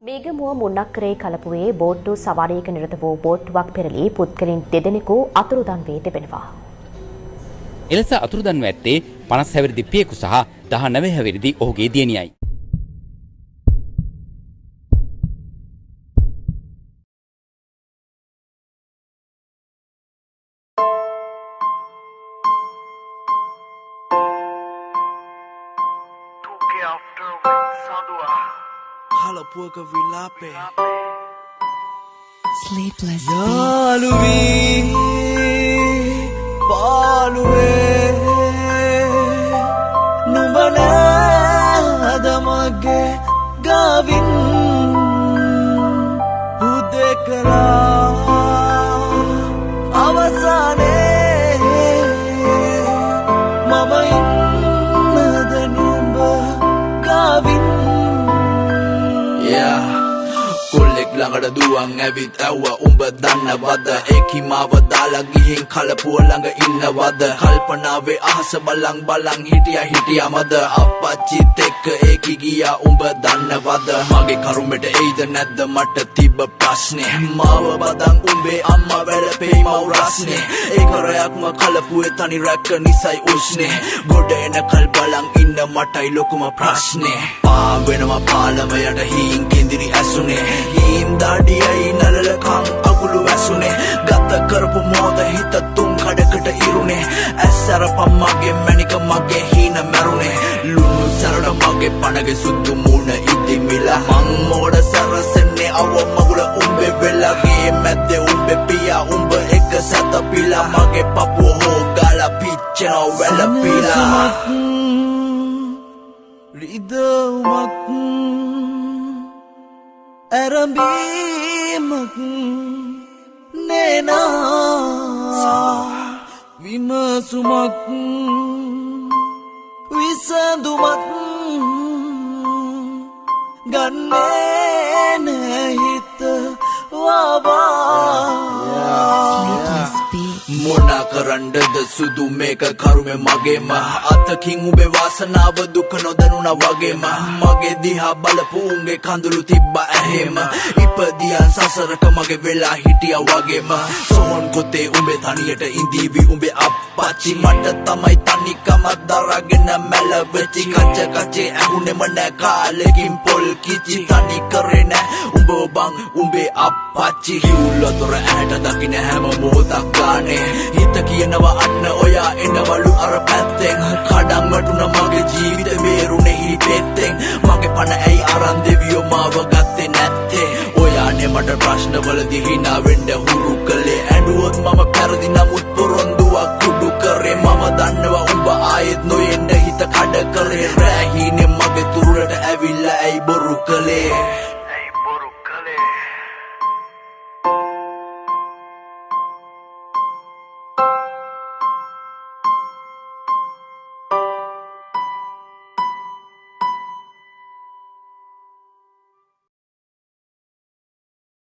මේගමුව මුන්නක්කරේ කලපුවේ බෝට්ටු සවාරියක නිරත වූ බෝට්ටුවක් පෙරළී පුද්ගලයන් දෙදෙනෙකු අතුරුදන් වී තිබෙනවා. එලෙස අතුරුදන්ව ඇත්තේ 50 හැවිරිදි පියෙකු සහ 19 හැවිරිදි ඔහුගේ දියණියයි. Kalapuaka vilape Sleepless Yaluvi Paluve Numbana Adamage Gavin Udekara Avasane Mama innada numba Gavin කොල්ලෙක් ළඟට දුවන් ඇවිත් ඇව්වා උඹ දන්නවද ඒකි මාව දාලා ගිහින් කලපුව ළඟ ඉන්නවද කල්පනාවේ අහස බලන් හිටියාමද අප්පච්චිත් එක්ක ඒකි ගියා උඹ දන්නවද මගේ කරුමෙට එයිද නැද්ද මට තිබ්බ ප්‍රශ්නේ මාව බදන් උඹේ අම්මා වැළපෙයි මව් රස්නේ ඒක රැයක්ම කලපුවේ තනි රැක්ක නිසයි උස්නේ ගොඩ එනකල් බලන් ඉන්න මටයි ලොකුම ප්‍රශ්නේ පා වෙනවා පාලමයට හීන් කෙන්දිරි ඇසුනේ හීම් දාඩියයි නලලකං අගුළු වැසුනේ ගත කරපු මෝද හිත තුන් කඩකට ඉරුනේ ඇස්සරපම් මගේ මැනික මගේ හීන මැරුනේ ලුණු සරට මගේ පණගේ සුද්දු මූණ ඉදිමිලා මං මෝඩ සරසන්නේ අව මගුල උඹේ වෙලාගේ මැද්දේ උඹේ පියා උඹ එක සතපිලා මගේ පපුව හොගාලා පිච්චෙනව වැළපිලා රිදවමක් ඇරඹීමක් නේනා විමසුමක් විසඳුමක් ගන්නේ නෑ හිත වවා මොනා කරන්නද සුදු මේක කරුමේ මගේම අතකින් උඹේ වාසනාව දුක නොදැනුණා වගේම මගේ දිහා බලපු උඹේ කඳුළු තිබ්බ ඇහෙම ඉපදියන් සසරක මගේ වෙලා හිටියා වගේම සෝන් කොතේ උඹේ තනියට ඉඳීවි උඹේ අප්පච්චි මට තමයි තනිකම දරාගෙන මැල වෙච්චි කච්චේ ඇහුනේම නෑ කාලෙකින් පොල් කිචි තනි කරේ නෑ උඹ බං උඹේ අප්පච්චි කිව්ලතොර ඇහැට දකින්න හැම මොහොතක් ගානේ හිත කියනවා අන්න ඔයා එනවලු අර පැත්තෙන් කඩන් වටුන මගේ ජීවිත වේරුනේ හිතෙන් මගේ පණ ඇයි අරන් දෙවියෝ මාව ගත්තේ නැත්තේ ඔයානේ මට ප්‍රශ්නවලදී hina වෙන්න හුරු කළේ ඇඬුවොත් මම පෙරදි නමුත් පොරොන්දුවක් කුඩු කරේ මම දන්නවා උඹ ආයෙත් නොයෙන්න හිත කඩ කරේ රැහිනේ මගේ තුරුලට ඇවිල්ලා ඇයි බොරු කළේ